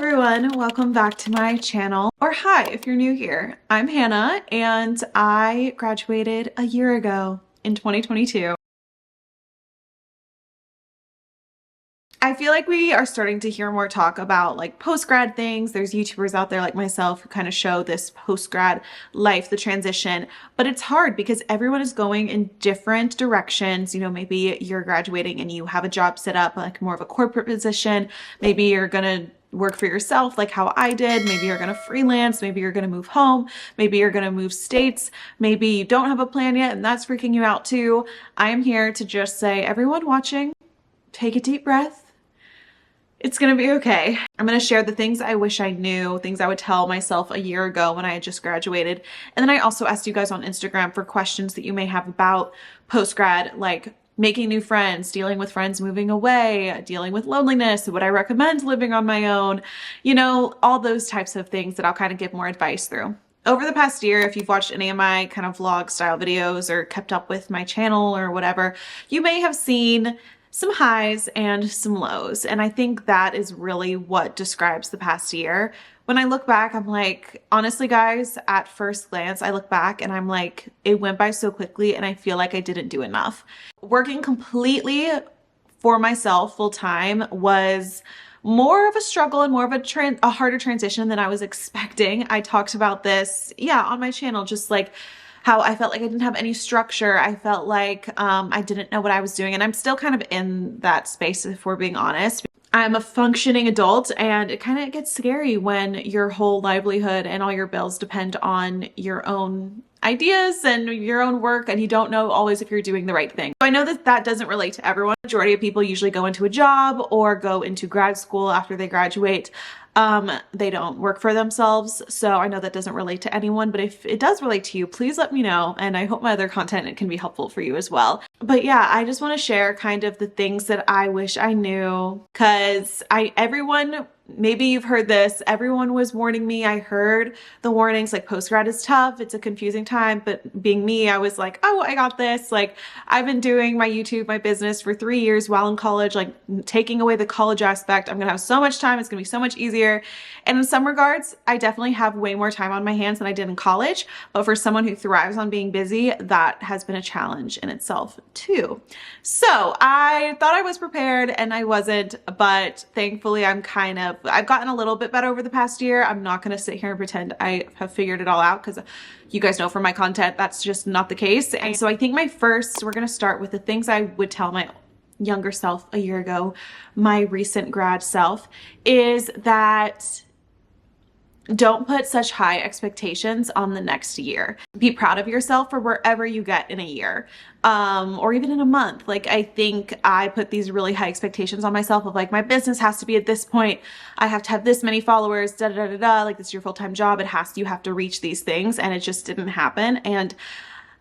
everyone, welcome back to my channel, or hi if you're new here. I'm Hannah and I graduated a year ago in 2022. I feel like we are starting to hear more talk about like post-grad things. There's YouTubers out there like myself who kind of show this post-grad life, the transition, but it's hard because everyone is going in different directions. You know, maybe you're graduating and you have a job set up like more of a corporate position. Maybe you're gonna work for yourself like how I did. Maybe you're gonna freelance. Maybe you're gonna move home. Maybe you're gonna move states. Maybe you don't have a plan yet and that's freaking you out too. I am here to just say, everyone watching, take a deep breath. It's gonna be okay. I'm gonna share the things I wish I knew, things I would tell myself a year ago when I had just graduated. And then I also asked you guys on Instagram for questions that you may have about post-grad, like making new friends, dealing with friends moving away, dealing with loneliness, would I recommend living on my own? You know, all those types of things that I'll kind of give more advice through. Over the past year, if you've watched any of my kind of vlog style videos or kept up with my channel or whatever, you may have seen some highs and some lows. And I think that is really what describes the past year. When I look back, I'm like, honestly, guys, at first glance, I look back and I'm like, it went by so quickly and I feel like I didn't do enough. Working completely for myself full time was more of a struggle and more of a harder transition than I was expecting. I talked about this, on my channel, just like how I felt like I didn't have any structure. I felt like I didn't know what I was doing. And I'm still kind of in that space, if we're being honest. I'm a functioning adult and it kind of gets scary when your whole livelihood and all your bills depend on your own ideas and your own work and you don't know always if you're doing the right thing. So I know that that doesn't relate to everyone. The majority of people usually go into a job or go into grad school after they graduate. They don't work for themselves. So I know that doesn't relate to anyone, but if it does relate to you, please let me know. And I hope my other content can be helpful for you as well. But yeah, I just want to share kind of the things that I wish I knew, because maybe you've heard this, everyone was warning me. I heard the warnings like post-grad is tough. It's a confusing time, but being me, I was like, oh, I got this. Like I've been doing my YouTube, my business for 3 years while in college, like taking away the college aspect. I'm going to have so much time. It's going to be so much easier. And in some regards, I definitely have way more time on my hands than I did in college. But for someone who thrives on being busy, that has been a challenge in itself too. So I thought I was prepared and I wasn't, but thankfully I've gotten a little bit better over the past year. I'm not going to sit here and pretend I have figured it all out, because you guys know from my content, that's just not the case. And so I think we're going to start with the things I would tell my younger self a year ago, my recent grad self, is that don't put such high expectations on the next year. Be proud of yourself for wherever you get in a year, or even in a month. Like I think I put these really high expectations on myself of like, my business has to be at this point. I have to have this many followers, da da da da. Like this is your full-time job. You have to reach these things, and it just didn't happen. And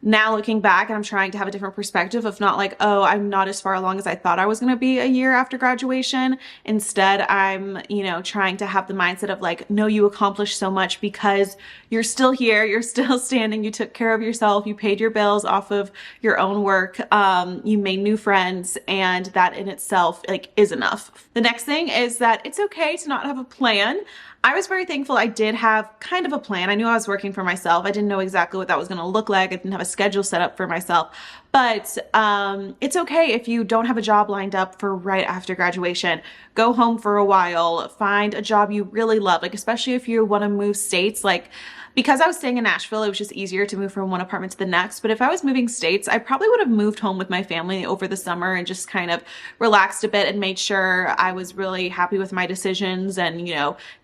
now looking back, and I'm trying to have a different perspective of not like, oh, I'm not as far along as I thought I was going to be a year after graduation. Instead, I'm, trying to have the mindset of like, no, you accomplished so much because you're still here. You're still standing. You took care of yourself. You paid your bills off of your own work. You made new friends, and that in itself like is enough. The next thing is that it's okay to not have a plan. I was very thankful I did have kind of a plan. I knew I was working for myself. I didn't know exactly what that was going to look like. I didn't have a schedule set up for myself. But it's okay if you don't have a job lined up for right after graduation. Go home for a while. Find a job you really love, like especially if you want to move states. Like because I was staying in Nashville, it was just easier to move from one apartment to the next. But if I was moving states, I probably would have moved home with my family over the summer and just kind of relaxed a bit and made sure I was really happy with my decisions and,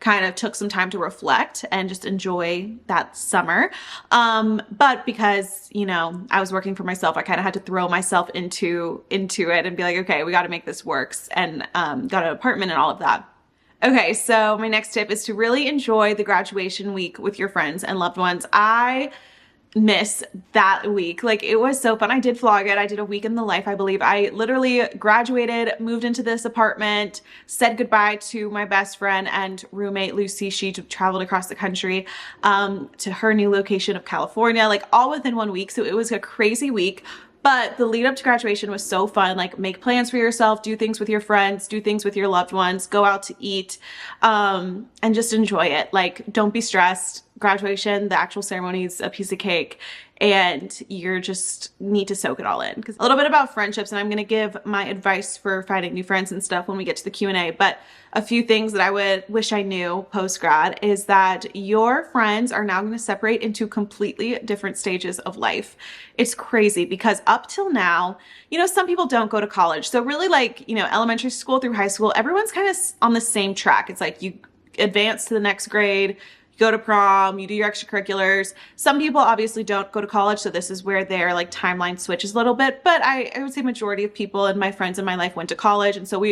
kind of took some time to reflect and just enjoy that summer. But because, I was working for myself, I kind of had to throw myself into it and be like, okay, we got to make this work, and got an apartment and all of that. Okay, so my next tip is to really enjoy the graduation week with your friends and loved ones. I miss that week. Like it was so fun. I did vlog it. I did a week in the life, I believe. I literally graduated, moved into this apartment, said goodbye to my best friend and roommate, Lucy. She traveled across the country to her new location of California, like all within 1 week. So it was a crazy week. But the lead up to graduation was so fun. Like, make plans for yourself, do things with your friends, do things with your loved ones, go out to eat, and just enjoy it. Like, don't be stressed. Graduation, the actual ceremony is a piece of cake, and you're just need to soak it all in. Because a little bit about friendships, and I'm going to give my advice for finding new friends and stuff when we get to the Q&A, but a few things that I would wish I knew post-grad is that your friends are now going to separate into completely different stages of life. It's crazy because up till now, you know, some people don't go to college. So really, like, you know, elementary school through high school, everyone's kind of on the same track. It's like you advance to the next grade, go to prom, you do your extracurriculars. Some people obviously don't go to college, so this is where their like timeline switches a little bit, but I would say majority of people and my friends in my life went to college, and so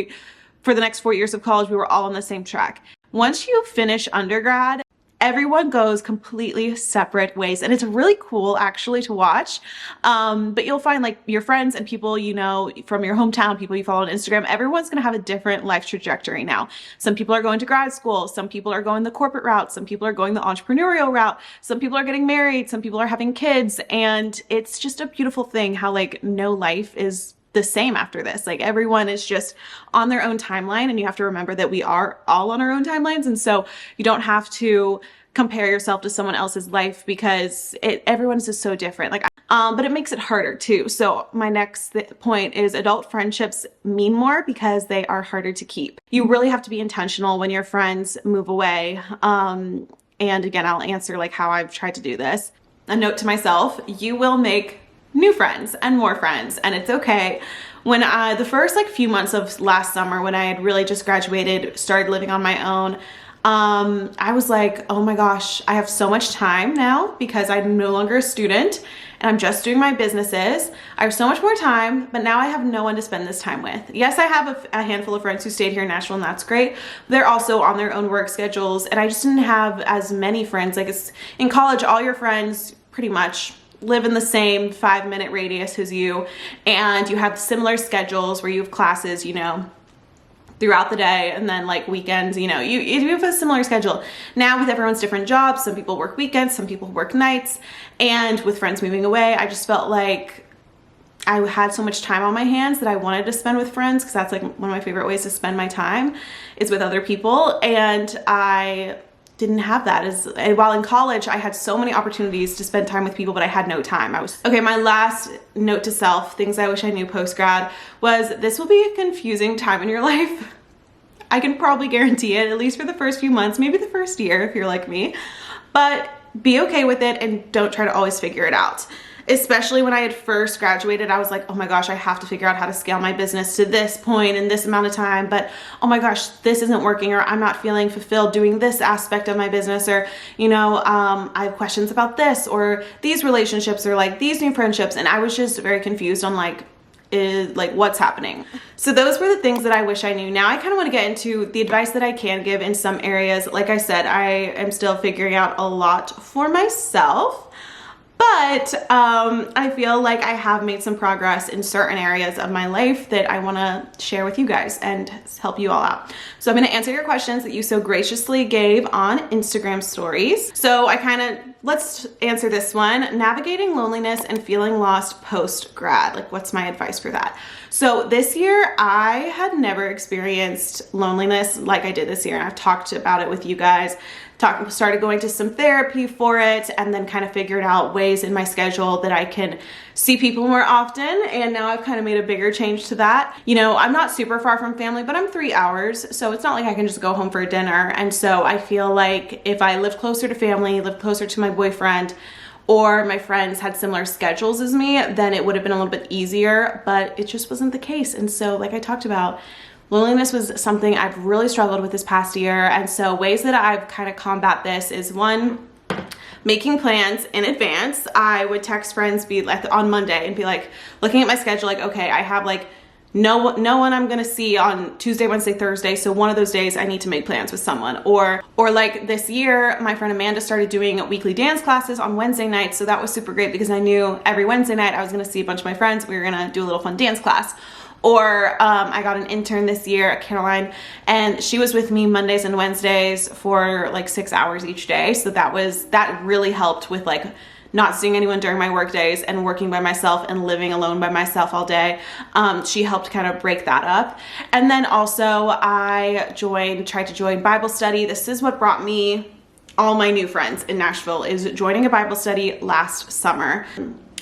for the next 4 years of college, we were all on the same track. Once you finish undergrad, everyone goes completely separate ways, and it's really cool actually to watch. But you'll find like your friends and people you know from your hometown, people you follow on Instagram, everyone's gonna have a different life trajectory now. Some people are going to grad school, some people are going the corporate route, some people are going the entrepreneurial route, some people are getting married, some people are having kids, and it's just a beautiful thing how like no life is the same after this. Like, everyone is just on their own timeline, and you have to remember that we are all on our own timelines, and so you don't have to compare yourself to someone else's life because everyone's just so different. Like, but it makes it harder too. So my next point is adult friendships mean more because they are harder to keep. You really have to be intentional when your friends move away. And again, I'll answer like how I've tried to do this. A note to myself: you will make new friends and more friends, and it's okay. When the first like few months of last summer, when I had really just graduated, started living on my own, I was like, oh my gosh, I have so much time now because I'm no longer a student and I'm just doing my businesses. I have so much more time, but now I have no one to spend this time with. Yes, I have a handful of friends who stayed here in Nashville, and that's great. But they're also on their own work schedules, and I just didn't have as many friends. Like, it's in college, all your friends pretty much live in the same 5-minute radius as you, and you have similar schedules where you have classes, you know, throughout the day, and then like weekends, you know, you have a similar schedule. Now with everyone's different jobs, some people work weekends, some people work nights, and with friends moving away, I just felt like I had so much time on my hands that I wanted to spend with friends, because that's like one of my favorite ways to spend my time is with other people, and I didn't have that. While in college, I had so many opportunities to spend time with people, but I had no time. Okay, my last note to self, things I wish I knew post-grad, was this will be a confusing time in your life. I can probably guarantee it, at least for the first few months, maybe the first year if you're like me, but be okay with it and don't try to always figure it out. Especially when I had first graduated, I was like, oh my gosh, I have to figure out how to scale my business to this point in this amount of time, but oh my gosh, this isn't working, or I'm not feeling fulfilled doing this aspect of my business, or, you know, I have questions about this, or these relationships, or like these new friendships, and I was just very confused on like what's happening. So those were the things that I wish I knew. Now I kind of want to get into the advice that I can give in some areas. Like I said, I am still figuring out a lot for myself, but I feel like I have made some progress in certain areas of my life that I want to share with you guys and help you all out. So I'm going to answer your questions that you so graciously gave on Instagram stories. So let's answer this one. Navigating loneliness and feeling lost post-grad. Like, what's my advice for that? So this year, I had never experienced loneliness like I did this year, and I've talked about it with you guys. Started going to some therapy for it, and then kind of figured out ways in my schedule that I can see people more often, and now I've kind of made a bigger change to that. You know, I'm not super far from family, but I'm 3 hours, so it's not like I can just go home for dinner, and so I feel like if I lived closer to family, lived closer to my boyfriend, or my friends had similar schedules as me, then it would have been a little bit easier, but it just wasn't the case. And so, like I talked about, loneliness was something I've really struggled with this past year, and so ways that I've kind of combat this is, one, making plans in advance. I would text friends on Monday and be like, looking at my schedule, like, okay, I have like no one I'm gonna see on Tuesday, Wednesday, Thursday, so one of those days I need to make plans with someone. Or like this year, my friend Amanda started doing weekly dance classes on Wednesday nights, so that was super great because I knew every Wednesday night I was gonna see a bunch of my friends. We were gonna do a little fun dance class. Or I got an intern this year, Caroline, and she was with me Mondays and Wednesdays for like 6 hours each day. So that really helped with like not seeing anyone during my work days and working by myself and living alone by myself all day. She helped kind of break that up. And then also I tried to join Bible study. This is what brought me all my new friends in Nashville, is joining a Bible study last summer.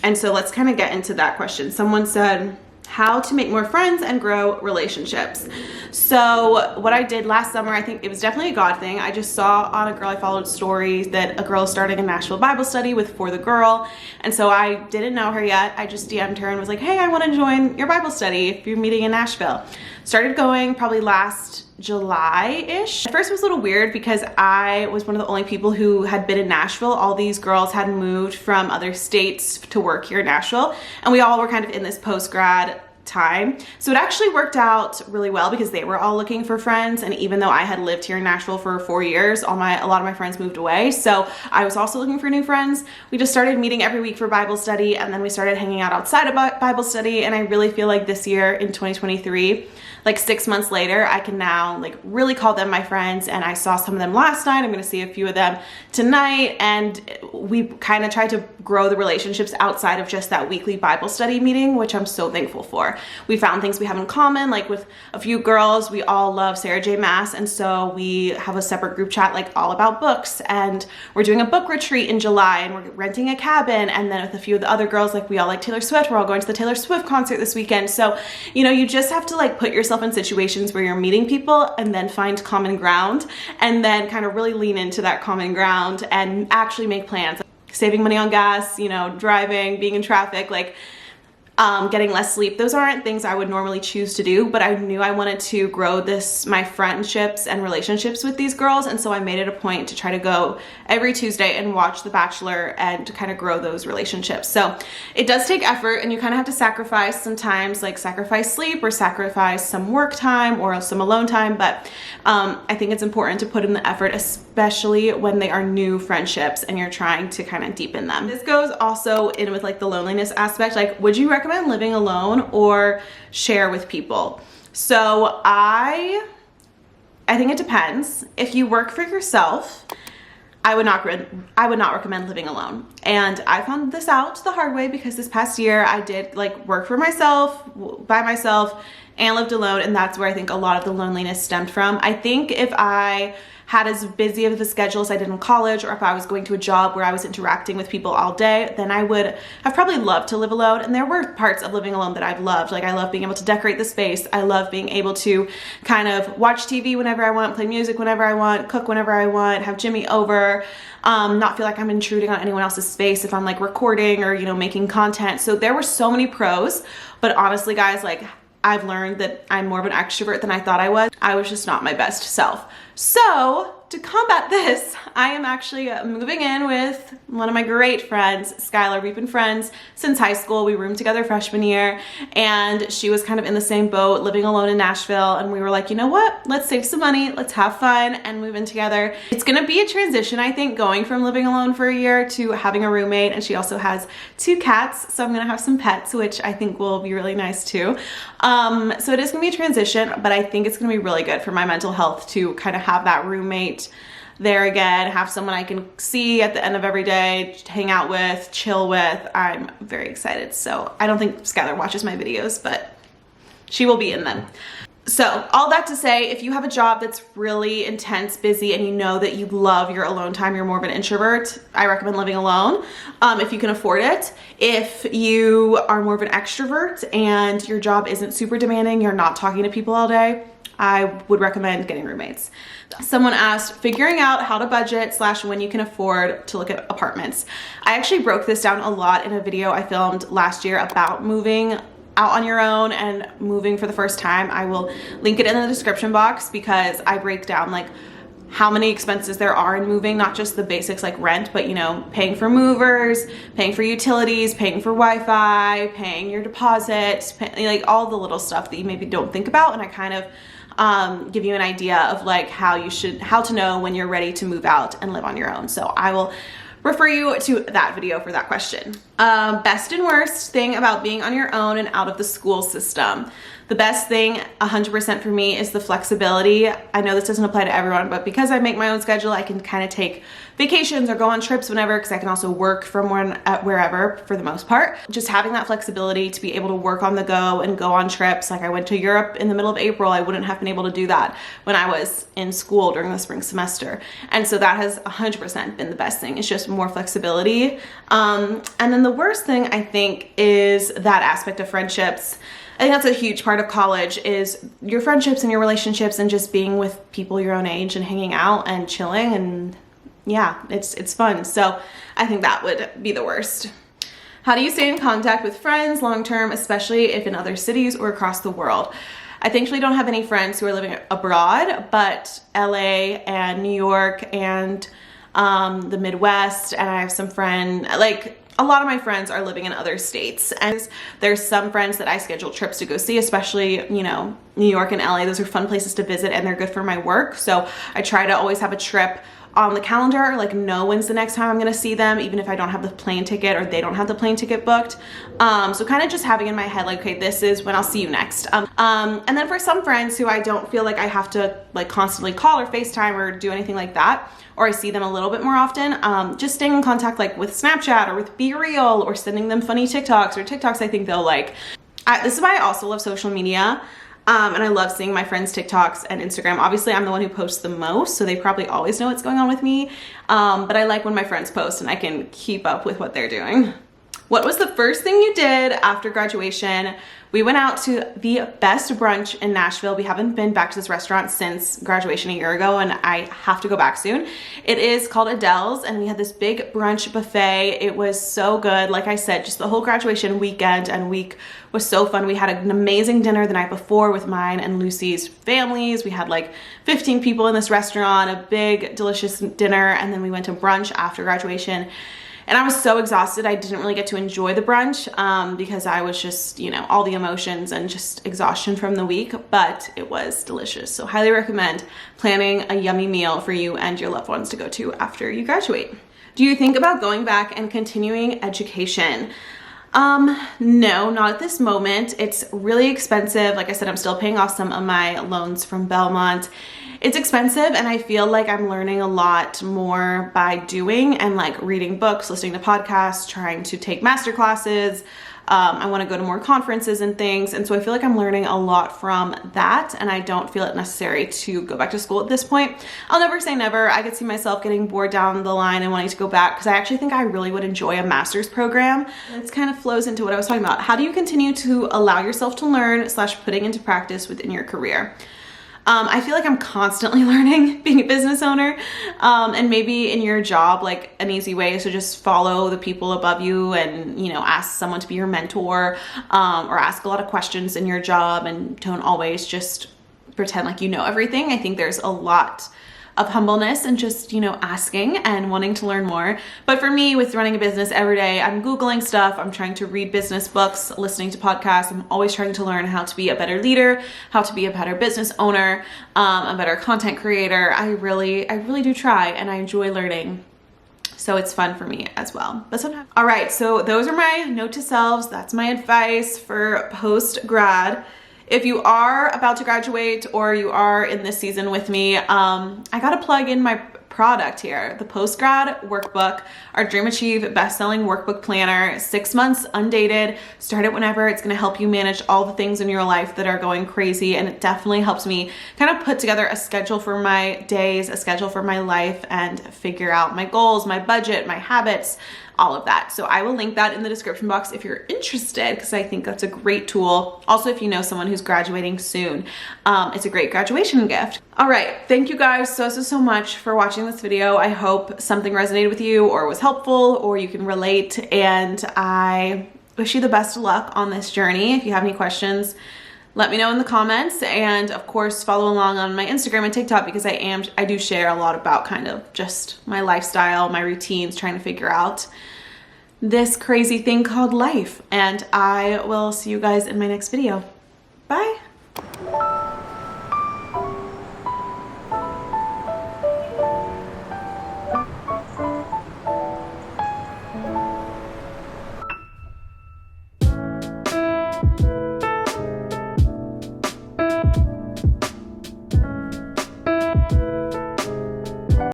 And so let's kind of get into that question. Someone said, how to make more friends and grow relationships. So what I did last summer, I think it was definitely a God thing. I just saw on a girl I followed stories that a girl is starting a Nashville Bible study with For the Girl. And so I didn't know her yet. I just DM'd her and was like, hey, I want to join your Bible study if you're meeting in Nashville. Started going probably last July-ish. At first it was a little weird because I was one of the only people who had been in Nashville. All these girls had moved from other states to work here in Nashville, and we all were kind of in this post-grad time. So it actually worked out really well because they were all looking for friends, and even though I had lived here in Nashville for 4 years, a lot of my friends moved away, so I was also looking for new friends. We just started meeting every week for Bible study, and then we started hanging out outside of Bible study. And I really feel like this year in 2023, like 6 months later, I can now like really call them my friends, and I saw some of them last night. I'm gonna see a few of them tonight, and we kind of tried to grow the relationships outside of just that weekly Bible study meeting, which I'm so thankful for. We found things we have in common, like with a few girls, we all love Sarah J. Maas, and so we have a separate group chat like all about books, and we're doing a book retreat in July, and we're renting a cabin. And then with a few of the other girls, like we all like Taylor Swift, we're all going to the Taylor Swift concert this weekend. So, you know, you just have to like put yourself in situations where you're meeting people and then find common ground, and then kind of really lean into that common ground and actually make plans. Saving money on gas, you know, driving, being in traffic, like getting less sleep. Those aren't things I would normally choose to do, but I knew I wanted to grow my friendships and relationships with these girls. And so I made it a point to try to go every Tuesday and watch The Bachelor and to kind of grow those relationships. So it does take effort, and you kind of have to sacrifice sometimes, like sacrifice sleep or sacrifice some work time or some alone time. But I think it's important to put in the effort, especially when they are new friendships and you're trying to kind of deepen them. This goes also in with like the loneliness aspect. Like, would you recommend living alone or share with people? So I think it depends. If you work for yourself, I would not recommend living alone. And I found this out the hard way because this past year I did like work for myself, by myself, and lived alone, and that's where I think a lot of the loneliness stemmed from. I think if I had as busy of a schedule as I did in college, or if I was going to a job where I was interacting with people all day, then I would have probably loved to live alone. And there were parts of living alone that I've loved. Like, I love being able to decorate the space. I love being able to kind of watch TV whenever I want, play music whenever I want, cook whenever I want, have Jimmy over, not feel like I'm intruding on anyone else's space if I'm like recording or, you know, making content. So there were so many pros, but honestly, guys, like, I've learned that I'm more of an extrovert than I thought I was. I was just not my best self. So to combat this, I am actually moving in with one of my great friends, Skylar. We've been friends since high school. We roomed together freshman year, and she was kind of in the same boat, living alone in Nashville. And we were like, you know what? Let's save some money, let's have fun, and move in together. It's gonna be a transition, I think, going from living alone for a year to having a roommate. And she also has 2 cats, so I'm gonna have some pets, which I think will be really nice too. So it is gonna be a transition, but I think it's gonna be really good for my mental health to kind of have that roommate there again, have someone I can see at the end of every day, hang out with, chill with. I'm very excited. So I don't think Skylar watches my videos, but she will be in them. So all that to say, if you have a job that's really intense, busy, and you know that you love your alone time, you're more of an introvert, I recommend living alone if you can afford it. If you are more of an extrovert and your job isn't super demanding, you're not talking to people all day, I would recommend getting roommates. Someone asked, figuring out how to budget / when you can afford to look at apartments. I actually broke this down a lot in a video I filmed last year about moving out on your own and moving for the first time. I will link it in the description box because I break down like how many expenses there are in moving, not just the basics like rent, but you know, paying for movers, paying for utilities, paying for Wi-Fi, paying your deposits, like all the little stuff that you maybe don't think about. And I kind of give you an idea of like how to know when you're ready to move out and live on your own. So I will refer you to that video for that question. Best and worst thing about being on your own and out of the school system. The best thing 100% for me is the flexibility. I know this doesn't apply to everyone, but because I make my own schedule, I can kind of take vacations or go on trips whenever, because I can also work from wherever for the most part. Just having that flexibility to be able to work on the go and go on trips. Like I went to Europe in the middle of April. I wouldn't have been able to do that when I was in school during the spring semester. And so that has 100% been the best thing. It's just more flexibility. And then the worst thing I think is that aspect of friendships. I think that's a huge part of college, is your friendships and your relationships and just being with people your own age and hanging out and chilling, and yeah, it's fun. So I think that would be the worst. How do you stay in contact with friends long term, especially if in other cities or across the world? I thankfully don't have any friends who are living abroad, but LA and New York and the Midwest, and I have some a lot of my friends are living in other states, and there's some friends that I schedule trips to go see, especially, you know, New York and LA. Those are fun places to visit and they're good for my work. So I try to always have a trip on the calendar, like know when's the next time I'm gonna see them, even if I don't have the plane ticket or they don't have the plane ticket booked. So kind of just having in my head, like, okay, this is when I'll see you next. And then for some friends who I don't feel like I have to like constantly call or FaceTime or do anything like that, or I see them a little bit more often, just staying in contact like with Snapchat or with Be Real, or sending them funny TikToks or TikToks I think they'll like. This is why I also love social media. And I love seeing my friends' TikToks and Instagram. Obviously, I'm the one who posts the most, so they probably always know what's going on with me. But I like when my friends post and I can keep up with what they're doing. What was the first thing you did after graduation? We went out to the best brunch in Nashville. We haven't been back to this restaurant since graduation a year ago, and I have to go back soon. It is called Adele's, and we had this big brunch buffet. It was so good. Like I said, just the whole graduation weekend and week was so fun. We had an amazing dinner the night before with mine and Lucy's families. We had like 15 people in this restaurant, a big, delicious dinner, and then we went to brunch after graduation. And I was so exhausted, I didn't really get to enjoy the brunch because I was just, you know, all the emotions and just exhaustion from the week, but it was delicious. So highly recommend planning a yummy meal for you and your loved ones to go to after you graduate. Do you think about going back and continuing education? No, not at this moment. It's really expensive. Like I said, I'm still paying off some of my loans from Belmont. It's expensive, and I feel like I'm learning a lot more by doing and like reading books, listening to podcasts, trying to take master classes. I want to go to more conferences and things, and so I feel like I'm learning a lot from that, and I don't feel it necessary to go back to school at this point. I'll never say never. I could see myself getting bored down the line and wanting to go back, because I actually think I really would enjoy a master's program. This kind of flows into what I was talking about. How do you continue to allow yourself to learn / putting into practice within your career? I feel like I'm constantly learning being a business owner, and maybe in your job, like an easy way is to just follow the people above you and, you know, ask someone to be your mentor, or ask a lot of questions in your job, and don't always just pretend like you know everything. I think there's a lot of humbleness and just, you know, asking and wanting to learn more. But for me, with running a business every day, I'm Googling stuff, I'm trying to read business books, listening to podcasts. I'm always trying to learn how to be a better leader, how to be a better business owner, a better content creator. I really do try, and I enjoy learning. So it's fun for me as well. But sometimes. All right, so those are my note to selves. That's my advice for post-grad. If you are about to graduate or you are in this season with me, I gotta plug in my product here, the Postgrad Workbook, our Dream Achieve best-selling workbook planner, 6 months undated. Start it whenever. It's gonna help you manage all the things in your life that are going crazy, and it definitely helps me kind of put together a schedule for my days, a schedule for my life, and figure out my goals, my budget, my habits, all of that. So I will link that in the description box if you're interested, because I think that's a great tool. Also, if you know someone who's graduating soon, it's a great graduation gift. All right, thank you guys so much for watching this video. I hope something resonated with you or was helpful or you can relate, and I wish you the best of luck on this journey. If you have any questions, let me know in the comments, and of course follow along on my Instagram and TikTok, because I do share a lot about kind of just my lifestyle, my routines, trying to figure out this crazy thing called life. And I will see you guys in my next video. Bye.